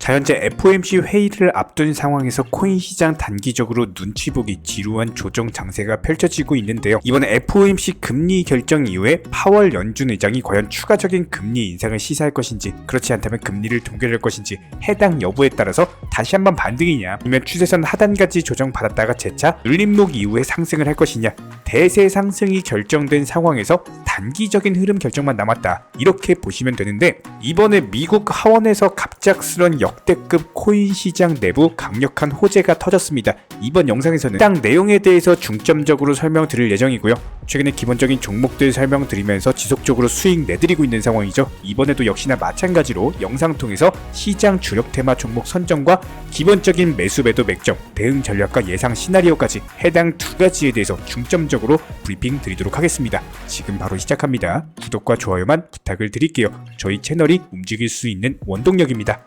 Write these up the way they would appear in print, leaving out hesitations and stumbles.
자, 현재 FOMC 회의를 앞둔 상황에서 코인 시장 단기적으로 눈치 보기 지루한 조정 장세가 펼쳐지고 있는데요. 이번에 FOMC 금리 결정 이후에 파월 연준 의장이 과연 추가적인 금리 인상을 시사할 것인지, 그렇지 않다면 금리를 동결할 것인지 해당 여부에 따라서 다시 한번 반등이냐, 아니면 추세선 하단까지 조정받았다가 재차 눌림목 이후에 상승을 할 것이냐, 대세 상승이 결정된 상황에서 단기적인 흐름 결정만 남았다, 이렇게 보시면 되는데, 이번에 미국 하원에서 갑작스런 역대급 코인 시장 내부 강력한 호재가 터졌습니다. 이번 영상에서는 해당 내용에 대해서 중점적으로 설명드릴 예정이고요. 최근에 기본적인 종목들 설명드리면서 지속적으로 수익 내드리고 있는 상황이죠. 이번에도 역시나 마찬가지로 영상 통해서 시장 주력 테마 종목 선정과 기본적인 매수 매도 맥점, 대응 전략과 예상 시나리오까지 해당 두 가지에 대해서 중점적으로 브리핑 드리도록 하겠습니다. 지금 바로 시작합니다. 구독과 좋아요만 부탁을 드릴게요. 저희 채널이 움직일 수 있는 원동력입니다.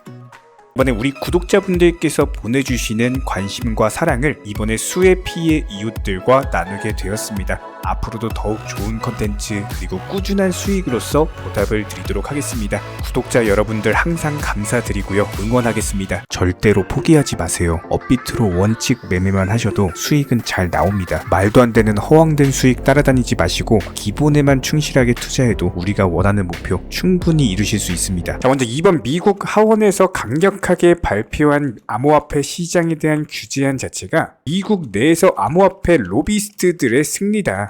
이번에 우리 구독자분들께서 보내주시는 관심과 사랑을 이번에 수의 피의 이웃들과 나누게 되었습니다. 앞으로도 더욱 좋은 컨텐츠 그리고 꾸준한 수익으로서 보답을 드리도록 하겠습니다. 구독자 여러분들 항상 감사드리고요. 응원하겠습니다. 절대로 포기하지 마세요. 업비트로 원칙 매매만 하셔도 수익은 잘 나옵니다. 말도 안 되는 허황된 수익 따라다니지 마시고 기본에만 충실하게 투자해도 우리가 원하는 목표 충분히 이루실 수 있습니다. 자, 먼저 이번 미국 하원에서 강력하게 발표한 암호화폐 시장에 대한 규제안 자체가 미국 내에서 암호화폐 로비스트들의 승리다,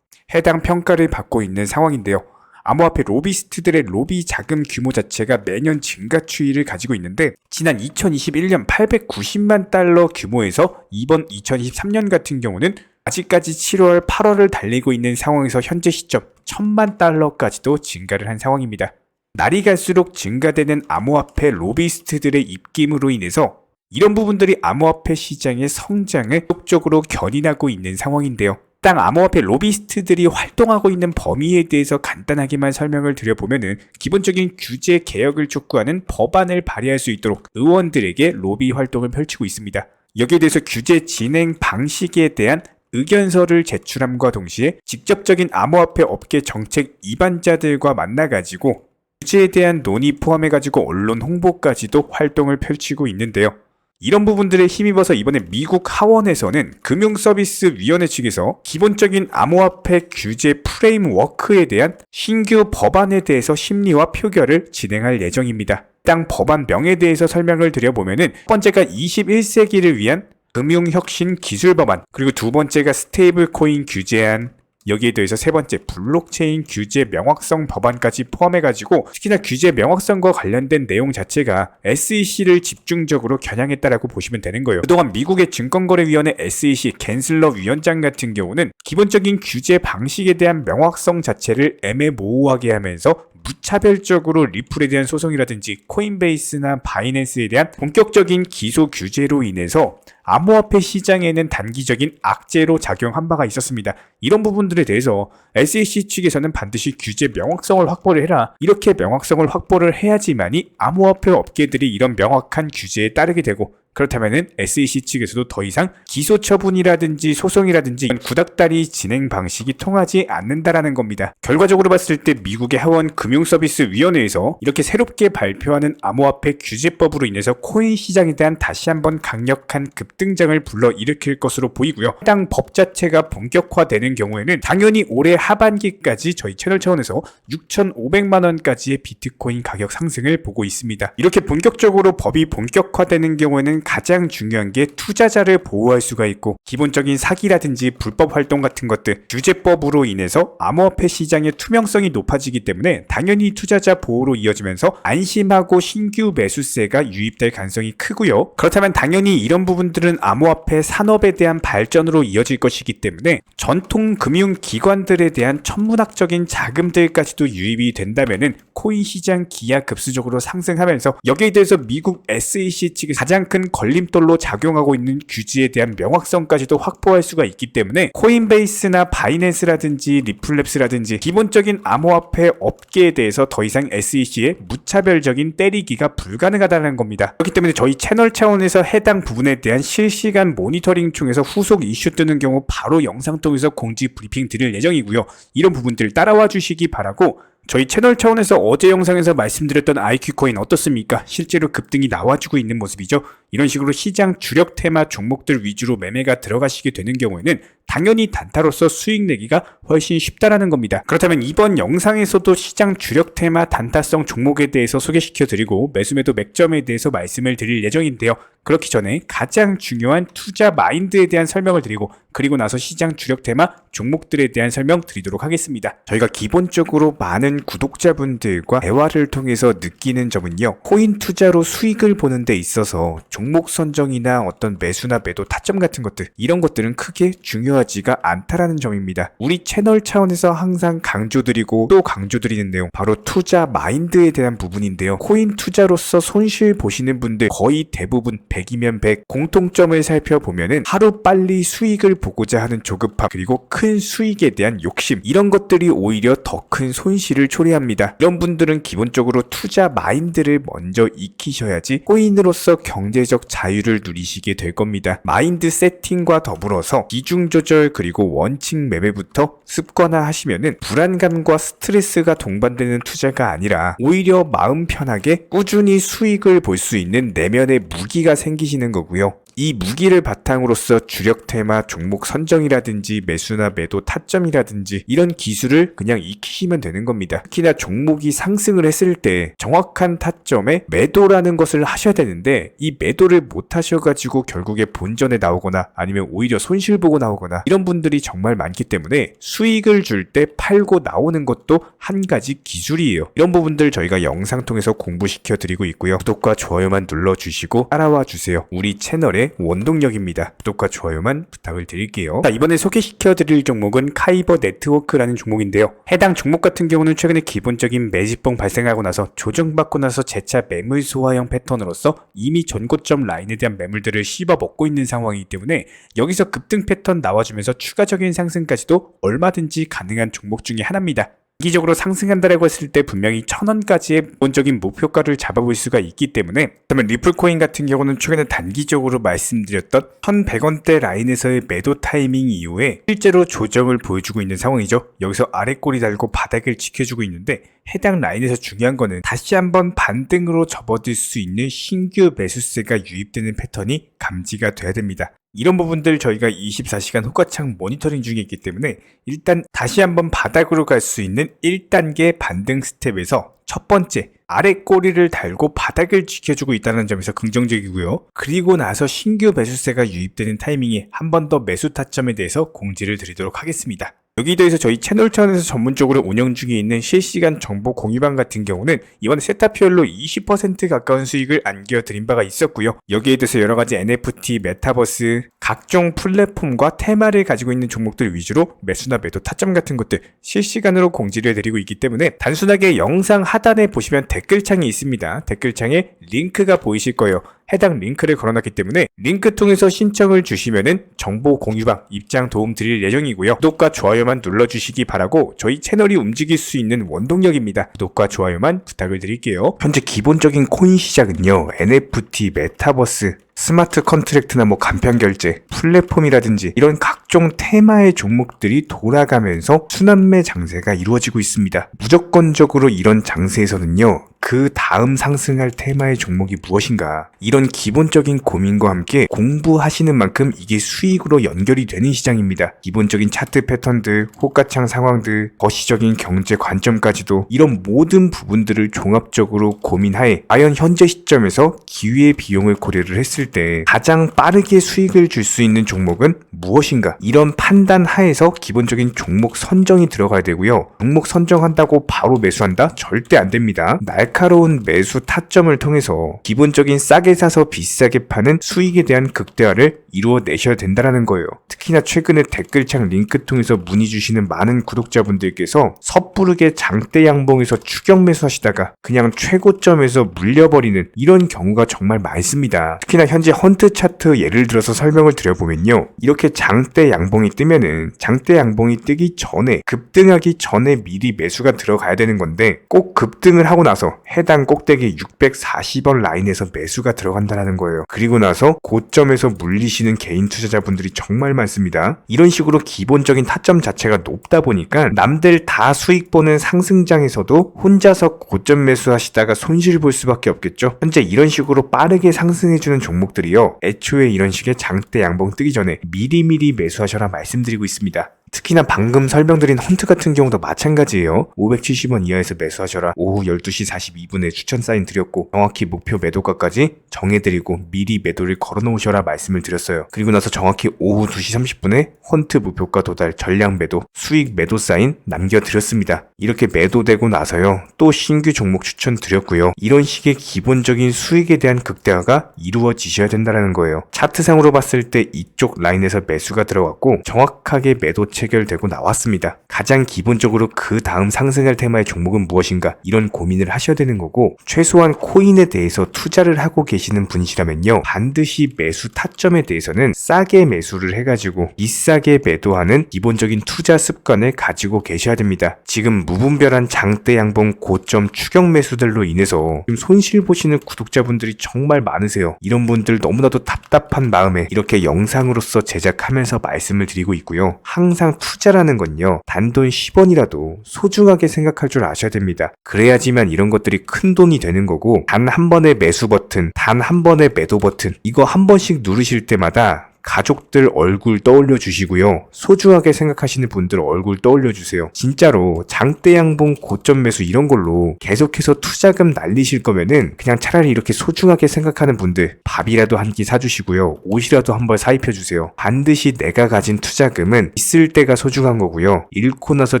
해당 평가를 받고 있는 상황인데요. 암호화폐 로비스트들의 로비 자금 규모 자체가 매년 증가 추이를 가지고 있는데, 지난 2021년 890만 달러 규모에서 이번 2023년 같은 경우는 아직까지 7월, 8월을 달리고 있는 상황에서 현재 시점 1000만 달러까지도 증가를 한 상황입니다. 날이 갈수록 증가되는 암호화폐 로비스트들의 입김으로 인해서 이런 부분들이 암호화폐 시장의 성장을 지속적으로 견인하고 있는 상황인데요. 해당 암호화폐 로비스트들이 활동하고 있는 범위에 대해서 간단하게만 설명을 드려보면은, 기본적인 규제 개혁을 촉구하는 법안을 발의할 수 있도록 의원들에게 로비 활동을 펼치고 있습니다. 여기에 대해서 규제 진행 방식에 대한 의견서를 제출함과 동시에 직접적인 암호화폐 업계 정책 이반자들과 만나가지고 규제에 대한 논의 포함해가지고 언론 홍보까지도 활동을 펼치고 있는데요. 이런 부분들에 힘입어서 이번에 미국 하원에서는 금융서비스위원회 측에서 기본적인 암호화폐 규제 프레임워크에 대한 신규 법안에 대해서 심리와 표결을 진행할 예정입니다. 해당 법안명에 대해서 설명을 드려보면은, 첫 번째가 21세기를 위한 금융혁신 기술법안, 그리고 두 번째가 스테이블 코인 규제안, 여기에 더해서 세 번째 블록체인 규제 명확성 법안까지 포함해가지고, 특히나 규제 명확성과 관련된 내용 자체가 SEC를 집중적으로 겨냥했다라고 보시면 되는 거예요. 그동안 미국의 증권거래위원회 SEC 갠슬러 위원장 같은 경우는 기본적인 규제 방식에 대한 명확성 자체를 애매모호하게 하면서 무차별적으로 리플에 대한 소송이라든지 코인베이스나 바이낸스에 대한 본격적인 기소 규제로 인해서 암호화폐 시장에는 단기적인 악재로 작용한 바가 있었습니다. 이런 부분들에 대해서 SEC 측에서는 반드시 규제 명확성을 확보를 해라, 이렇게 명확성을 확보를 해야지만이 암호화폐 업계들이 이런 명확한 규제에 따르게 되고, 그렇다면은 SEC 측에서도 더 이상 기소 처분이라든지 소송이라든지 구닥다리 진행 방식이 통하지 않는다라는 겁니다. 결과적으로 봤을 때 미국의 하원 금융서비스위원회에서 이렇게 새롭게 발표하는 암호화폐 규제법으로 인해서 코인 시장에 대한 다시 한번 강력한 급등장을 불러일으킬 것으로 보이고요. 해당 법 자체가 본격화되는 경우에는 당연히 올해 하반기까지 저희 채널 차원에서 6,500만 원까지의 비트코인 가격 상승을 보고 있습니다. 이렇게 본격적으로 법이 본격화되는 경우에는 가장 중요한 게 투자자를 보호할 수가 있고, 기본적인 사기라든지 불법 활동 같은 것들 규제법으로 인해서 암호화폐 시장의 투명성이 높아지기 때문에 당연히 투자자 보호로 이어지면서 안심하고 신규 매수세가 유입될 가능성이 크고요. 그렇다면 당연히 이런 부분들은 암호화폐 산업에 대한 발전으로 이어질 것이기 때문에 전통 금융기관들에 대한 천문학적인 자금들까지도 유입이 된다면은 코인 시장 기하급수적으로 상승하면서, 여기에 대해서 미국 SEC 측의 가장 큰 걸림돌로 작용하고 있는 규제에 대한 명확성까지도 확보할 수가 있기 때문에 코인베이스나 바이낸스라든지 리플랩스라든지 기본적인 암호화폐 업계에 대해서 더 이상 SEC의 무차별적인 때리기가 불가능하다는 겁니다. 그렇기 때문에 저희 채널 차원에서 해당 부분에 대한 실시간 모니터링 통해서 후속 이슈 뜨는 경우 바로 영상 통해서 공지 브리핑 드릴 예정이고요. 이런 부분들 따라와 주시기 바라고, 저희 채널 차원에서 어제 영상에서 말씀드렸던 IQ코인 어떻습니까? 실제로 급등이 나와주고 있는 모습이죠. 이런 식으로 시장 주력 테마 종목들 위주로 매매가 들어가시게 되는 경우에는 당연히 단타로서 수익 내기가 훨씬 쉽다라는 겁니다. 그렇다면 이번 영상에서도 시장 주력 테마 단타성 종목에 대해서 소개시켜드리고 매수매도 맥점에 대해서 말씀을 드릴 예정인데요. 그렇기 전에 가장 중요한 투자 마인드에 대한 설명을 드리고 그리고 나서 시장 주력 테마 종목들에 대한 설명 드리도록 하겠습니다. 저희가 기본적으로 많은 구독자분들과 대화를 통해서 느끼는 점은요. 코인 투자로 수익을 보는 데 있어서 종목 선정이나 어떤 매수나 매도 타점 같은 것들 이런 것들은 크게 중요하지가 않다라는 점입니다. 우리 채널 차원에서 항상 강조드리고 또 강조드리는 내용 바로 투자 마인드에 대한 부분인데요. 코인 투자로서 손실 보시는 분들 거의 대부분 100이면 100 공통점을 살펴보면은 하루 빨리 수익을 보고자 하는 조급함 그리고 큰 수익에 대한 욕심 이런 것들이 오히려 더 큰 손실을 초래합니다. 이런 분들은 기본적으로 투자 마인드를 먼저 익히셔야지 코인으로서 경제적 자유를 누리시게 될 겁니다. 마인드 세팅과 더불어서 비중 조절 그리고 원칙 매매부터 습관화하시면은 불안감과 스트레스가 동반되는 투자가 아니라 오히려 마음 편하게 꾸준히 수익을 볼 수 있는 내면의 무기가 생기시는 거고요. 이 무기를 바탕으로서 주력 테마 종목 선정이라든지 매수나 매도 타점이라든지 이런 기술을 그냥 익히시면 되는 겁니다. 특히나 종목이 상승을 했을 때 정확한 타점에 매도라는 것을 하셔야 되는데 이 매도를 못 하셔가지고 결국에 본전에 나오거나 아니면 오히려 손실 보고 나오거나 이런 분들이 정말 많기 때문에 수익을 줄 때 팔고 나오는 것도 한 가지 기술이에요. 이런 부분들 저희가 영상 통해서 공부시켜 드리고 있고요. 구독과 좋아요만 눌러주시고 따라와 주세요. 우리 채널의 원동력입니다. 구독과 좋아요만 부탁을 드릴게요. 자, 이번에 소개시켜드릴 종목은 카이버 네트워크라는 종목인데요. 해당 종목 같은 경우는 최근에 기본적인 매집봉 발생하고 나서 조정받고 나서 재차 매물 소화형 패턴으로서 이미 전고점 라인에 대한 매물들을 씹어 먹고 있는 상황이기 때문에 여기서 급등 패턴 나와주면서 추가적인 상승까지도 얼마든지 가능한 종목 중에 하나입니다. 단기적으로 상승한다라고 했을 때 분명히 1000원까지의 기본적인 목표가를 잡아볼 수가 있기 때문에 그러면 리플코인 같은 경우는 최근에 단기적으로 말씀드렸던 1100원대 라인에서의 매도 타이밍 이후에 실제로 조정을 보여주고 있는 상황이죠. 여기서 아래꼬리 달고 바닥을 지켜주고 있는데 해당 라인에서 중요한 거는 다시 한번 반등으로 접어들 수 있는 신규 매수세가 유입되는 패턴이 감지가 돼야 됩니다. 이런 부분들 저희가 24시간 호가창 모니터링 중에 있기 때문에 일단 다시 한번 바닥으로 갈 수 있는 1단계 반등 스텝에서 첫 번째 아래 꼬리를 달고 바닥을 지켜주고 있다는 점에서 긍정적이고요. 그리고 나서 신규 매수세가 유입되는 타이밍에 한 번 더 매수 타점에 대해서 공지를 드리도록 하겠습니다. 여기에 대해서 저희 채널 차원에서 전문적으로 운영 중에 있는 실시간 정보 공유방 같은 경우는 이번 세타피얼로 20% 가까운 수익을 안겨드린 바가 있었고요. 여기에 대해서 여러가지 NFT, 메타버스, 각종 플랫폼과 테마를 가지고 있는 종목들 위주로 매수나 매도 타점 같은 것들 실시간으로 공지를 해드리고 있기 때문에 단순하게 영상 하단에 보시면 댓글창이 있습니다. 댓글창에 링크가 보이실 거예요. 해당 링크를 걸어놨기 때문에 링크 통해서 신청을 주시면은 정보 공유방 입장 도움 드릴 예정이고요. 구독과 좋아요만 눌러주시기 바라고 저희 채널이 움직일 수 있는 원동력입니다. 구독과 좋아요만 부탁을 드릴게요. 현재 기본적인 코인 시장은요. NFT, 메타버스, 스마트 컨트랙트나 간편 결제, 플랫폼이라든지 이런 각종 테마의 종목들이 돌아가면서 순환매 장세가 이루어지고 있습니다. 무조건적으로 이런 장세에서는요. 그 다음 상승할 테마의 종목이 무엇인가 이런 기본적인 고민과 함께 공부하시는 만큼 이게 수익으로 연결이 되는 시장입니다. 기본적인 차트 패턴들, 호가창 상황들, 거시적인 경제 관점까지도 이런 모든 부분들을 종합적으로 고민하에 과연 현재 시점에서 기회의 비용을 고려를 했을 때 가장 빠르게 수익을 줄 수 있는 종목은 무엇인가 이런 판단 하에서 기본적인 종목 선정이 들어가야 되고요. 종목 선정한다고 바로 매수한다? 절대 안 됩니다. 날카로운 매수 타점을 통해서 기본적인 싸게 사서 비싸게 파는 수익에 대한 극대화를 이루어내셔야 된다는 거예요. 특히나 최근에 댓글창 링크 통해서 문의 주시는 많은 구독자분들께서 섣부르게 장대 양봉에서 추격 매수하시다가 그냥 최고점에서 물려버리는 이런 경우가 정말 많습니다. 특히나 현재 헌트 차트 예를 들어서 설명을 드려보면요. 이렇게 장대 양봉이 뜨면은 장대 양봉이 뜨기 전에 급등하기 전에 미리 매수가 들어가야 되는 건데 꼭 급등을 하고 나서 해당 꼭대기 640원 라인에서 매수가 들어간다는 거예요. 그리고 나서 고점에서 물리시는 개인 투자자분들이 정말 많습니다. 이런 식으로 기본적인 타점 자체가 높다 보니까 남들 다 수익 보는 상승장에서도 혼자서 고점 매수하시다가 손실 볼 수밖에 없겠죠. 현재 이런 식으로 빠르게 상승해주는 종목들이요, 애초에 이런 식의 장대 양봉 뜨기 전에 미리미리 매수하셔라 말씀드리고 있습니다. 특히나 방금 설명드린 헌트 같은 경우도 마찬가지예요. 570원 이하에서 매수하셔라. 오후 12시 42분에 추천 사인 드렸고 정확히 목표 매도가까지 정해드리고 미리 매도를 걸어놓으셔라 말씀을 드렸어요. 그리고 나서 정확히 오후 2시 30분에 헌트 목표가 도달 전량 매도 수익 매도 사인 남겨드렸습니다. 이렇게 매도되고 나서요, 또 신규 종목 추천 드렸고요. 이런 식의 기본적인 수익에 대한 극대화가 이루어지셔야 된다는 거예요. 차트상으로 봤을 때 이쪽 라인에서 매수가 들어갔고 정확하게 매도 체결되고 나왔습니다. 가장 기본적으로 그 다음 상승할 테마의 종목은 무엇인가, 이런 고민을 하셔야 되는 거고, 최소한 코인에 대해서 투자를 하고 계시는 분이시라면요, 반드시 매수 타점에 대해서는 싸게 매수를 해가지고 비싸게 매도하는 기본적인 투자 습관을 가지고 계셔야 됩니다. 지금 무분별한 장대 양봉 고점 추격 매수들로 인해서 지금 손실 보시는 구독자분들이 정말 많으세요. 이런 분들 너무나도 답답한 마음에 이렇게 영상으로서 제작하면서 말씀을 드리고 있고요. 항상 투자라는 건요, 단돈 10원이라도 소중하게 생각할 줄 아셔야 됩니다. 그래야지만 이런 것들이 큰 돈이 되는 거고, 단 한 번의 매수 버튼, 단 한 번의 매도 버튼, 이거 한 번씩 누르실 때마다 가족들 얼굴 떠올려 주시고요, 소중하게 생각하시는 분들 얼굴 떠올려 주세요. 진짜로 장대 양봉 고점 매수 이런 걸로 계속해서 투자금 날리실 거면은 그냥 차라리 이렇게 소중하게 생각하는 분들 밥이라도 한 끼 사주시고요, 옷이라도 한 벌 사입혀 주세요. 반드시 내가 가진 투자금은 있을 때가 소중한 거고요, 잃고 나서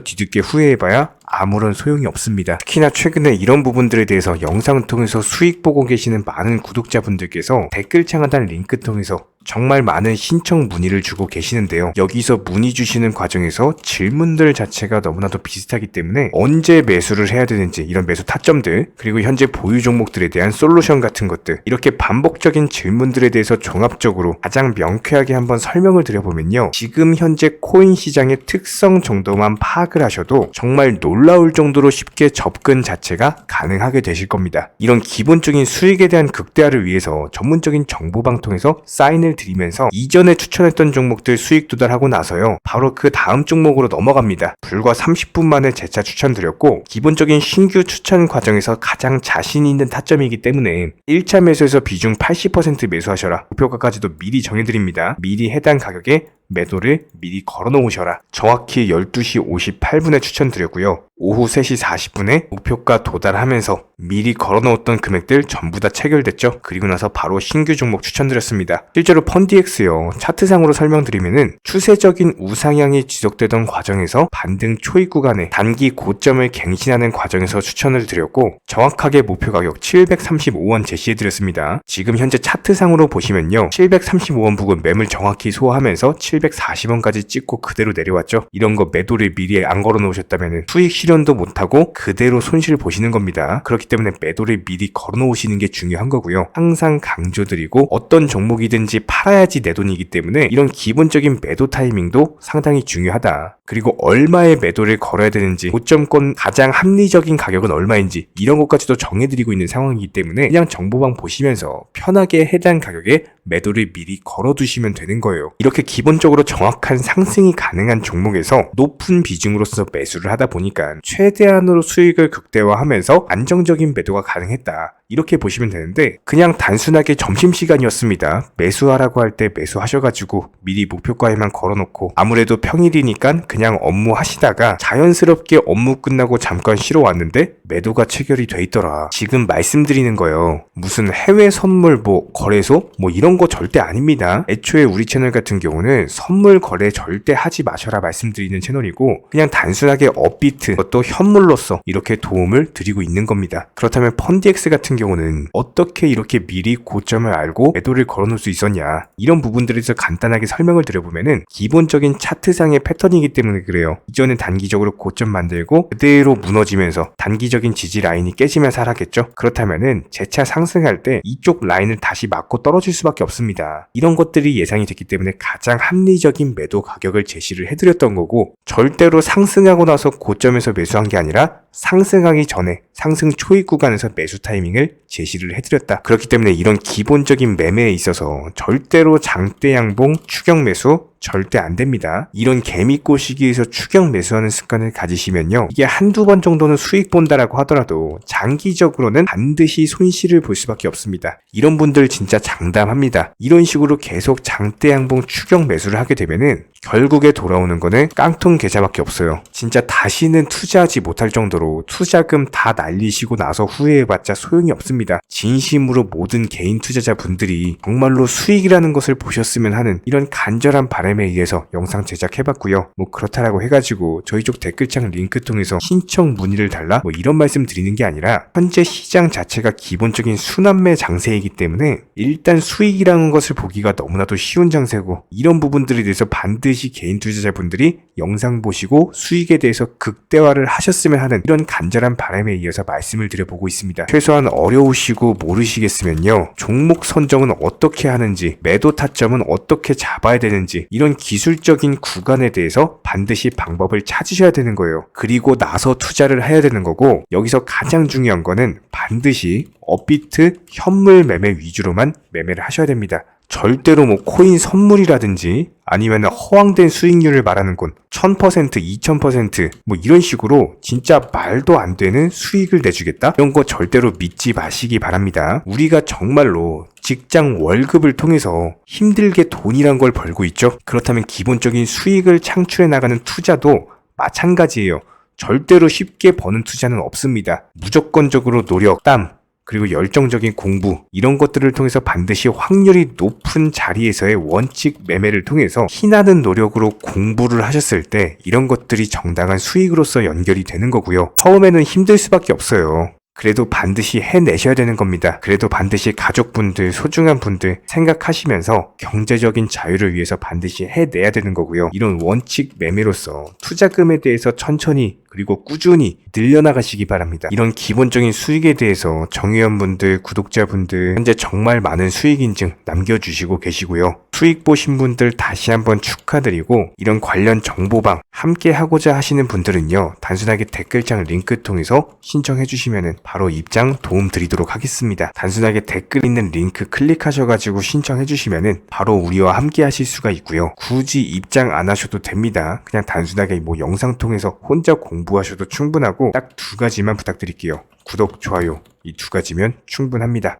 뒤늦게 후회해봐야 아무런 소용이 없습니다. 특히나 최근에 이런 부분들에 대해서 영상을 통해서 수익 보고 계시는 많은 구독자분들께서 댓글창 하단 링크 통해서 정말 많은 신청 문의를 주고 계시는데요. 여기서 문의 주시는 과정에서 질문들 자체가 너무나도 비슷하기 때문에 언제 매수를 해야 되는지, 이런 매수 타점들, 그리고 현재 보유 종목들에 대한 솔루션 같은 것들, 이렇게 반복적인 질문들에 대해서 종합적으로 가장 명쾌하게 한번 설명을 드려보면요, 지금 현재 코인 시장의 특성 정도만 파악을 하셔도 정말 놀라울 정도로 쉽게 접근 자체가 가능하게 되실 겁니다. 이런 기본적인 수익에 대한 극대화를 위해서 전문적인 정보방통에서 사인을 드리면서 이전에 추천했던 종목들 수익 도달하고 나서요, 바로 그 다음 종목으로 넘어갑니다. 불과 30분 만에 재차 추천드렸고, 기본적인 신규 추천 과정에서 가장 자신 있는 타점이기 때문에 1차 매수에서 비중 80% 매수하셔라, 목표가까지도 미리 정해드립니다. 미리 해당 가격에 매도를 미리 걸어놓으셔라. 정확히 12시 58분에 추천드렸고요. 오후 3시 40분에 목표가 도달하면서 미리 걸어놓았던 금액들 전부 다 체결됐죠. 그리고 나서 바로 신규 종목 추천드렸습니다. 실제로 펀디엑스요, 차트상으로 설명드리면은 추세적인 우상향이 지속되던 과정에서 반등 초입 구간에 단기 고점을 갱신하는 과정에서 추천을 드렸고, 정확하게 목표 가격 735원 제시해드렸습니다. 지금 현재 차트상으로 보시면요, 735원 부근 매물 정확히 소화하면서 740원까지 찍고 그대로 내려왔죠. 이런 거 매도를 미리 안 걸어 놓으셨다면 수익 실현도 못하고 그대로 손실을 보시는 겁니다. 그렇기 때문에 매도를 미리 걸어 놓으시는 게 중요한 거고요. 항상 강조드리고, 어떤 종목이든지 팔아야지 내 돈이기 때문에 이런 기본적인 매도 타이밍도 상당히 중요하다. 그리고 얼마의 매도를 걸어야 되는지, 고점권 가장 합리적인 가격은 얼마인지, 이런 것까지도 정해드리고 있는 상황이기 때문에 그냥 정보방 보시면서 편하게 해당 가격에 매도를 미리 걸어두시면 되는 거예요. 이렇게 기본적으로 정확한 상승이 가능한 종목에서 높은 비중으로서 매수를 하다 보니까 최대한으로 수익을 극대화하면서 안정적인 매도가 가능했다, 이렇게 보시면 되는데, 그냥 단순하게 점심시간이었습니다, 매수하라고 할 때 매수하셔가지고 미리 목표가에만 걸어놓고 아무래도 평일이니까 그냥 업무 하시다가 자연스럽게 업무 끝나고 잠깐 쉬러 왔는데 매도가 체결이 돼 있더라. 지금 말씀드리는 거예요, 무슨 해외 선물 거래소 이런 거 절대 아닙니다. 애초에 우리 채널 같은 경우는 선물 거래 절대 하지 마셔라 말씀드리는 채널이고, 그냥 단순하게 업비트, 또 현물로서 이렇게 도움을 드리고 있는 겁니다. 그렇다면 펀디엑스 같은 같은 경우는 어떻게 이렇게 미리 고점을 알고 매도를 걸어놓을 수 있었냐, 이런 부분들에 대해서 간단하게 설명을 드려보면은 기본적인 차트상의 패턴이기 때문에 그래요. 이전에 단기적으로 고점 만들고 그대로 무너지면서 단기적인 지지 라인이 깨지면서 하락했죠. 그렇다면은 재차 상승할 때 이쪽 라인을 다시 맞고 떨어질 수밖에 없습니다. 이런 것들이 예상이 됐기 때문에 가장 합리적인 매도 가격을 제시를 해드렸던 거고, 절대로 상승하고 나서 고점에서 매수한 게 아니라 상승하기 전에 상승 초입 구간에서 매수 타이밍을 제시를 해드렸다. 그렇기 때문에 이런 기본적인 매매에 있어서 절대로 장대 양봉 추격 매수 절대 안 됩니다. 이런 개미꼬 시기에서 추격 매수하는 습관을 가지시면요, 이게 한두 번 정도는 수익 본다라고 하더라도 장기적으로는 반드시 손실을 볼 수밖에 없습니다. 이런 분들 진짜 장담합니다. 이런 식으로 계속 장대 양봉 추격 매수를 하게 되면은 결국에 돌아오는 거는 깡통 계좌밖에 없어요. 진짜 다시는 투자하지 못할 정도로 투자금 다 날리시고 나서 후회해봤자 소용이 없습니다. 진심으로 모든 개인 투자자분들이 정말로 수익이라는 것을 보셨으면 하는 이런 간절한 바람에 의해서 영상 제작해봤고요. 뭐 그렇다라고 해가지고 저희 쪽 댓글창 링크 통해서 신청 문의를 달라 뭐 이런 말씀 드리는 게 아니라, 현재 시장 자체가 기본적인 순환매 장세이기 때문에 일단 수익이라는 것을 보기가 너무나도 쉬운 장세고, 이런 부분들에 대해서 반드시 개인 투자자분들이 영상 보시고 수익에 대해서 극대화를 하셨으면 하는 이런 간절한 바람에 이어서 말씀을 드려보고 있습니다. 최소한 어려우시고 모르시겠으면요, 종목 선정은 어떻게 하는지, 매도 타점은 어떻게 잡아야 되는지, 이런 기술적인 구간에 대해서 반드시 방법을 찾으셔야 되는 거예요. 그리고 나서 투자를 해야 되는 거고, 여기서 가장 중요한 거는 반드시 업비트 현물 매매 위주로만 매매를 하셔야 됩니다. 절대로 뭐 코인 선물이라든지 아니면 허황된 수익률을 말하는 건 1000%, 2000% 뭐 이런 식으로 진짜 말도 안 되는 수익을 내주겠다? 이런 거 절대로 믿지 마시기 바랍니다. 우리가 정말로 직장 월급을 통해서 힘들게 돈이란 걸 벌고 있죠. 그렇다면 기본적인 수익을 창출해 나가는 투자도 마찬가지예요. 절대로 쉽게 버는 투자는 없습니다. 무조건적으로 노력, 땀, 그리고 열정적인 공부, 이런 것들을 통해서 반드시 확률이 높은 자리에서의 원칙 매매를 통해서 희나는 노력으로 공부를 하셨을 때 이런 것들이 정당한 수익으로서 연결이 되는 거고요. 처음에는 힘들 수밖에 없어요. 그래도 반드시 해내셔야 되는 겁니다. 그래도 반드시 가족분들, 소중한 분들 생각하시면서 경제적인 자유를 위해서 반드시 해내야 되는 거고요. 이런 원칙 매매로서 투자금에 대해서 천천히 그리고 꾸준히 늘려나가시기 바랍니다. 이런 기본적인 수익에 대해서 정회원분들, 구독자분들 현재 정말 많은 수익 인증 남겨주시고 계시고요. 수익 보신 분들 다시 한번 축하드리고, 이런 관련 정보방 함께 하고자 하시는 분들은요, 단순하게 댓글창 링크 통해서 신청해 주시면 바로 입장 도움 드리도록 하겠습니다. 단순하게 댓글 있는 링크 클릭하셔가지고 신청해 주시면 바로 우리와 함께 하실 수가 있고요. 굳이 입장 안 하셔도 됩니다. 그냥 단순하게 뭐 영상 통해서 혼자 공부하셔도 충분하고 딱 두 가지만 부탁드릴게요. 구독, 좋아요, 이 두 가지면 충분합니다.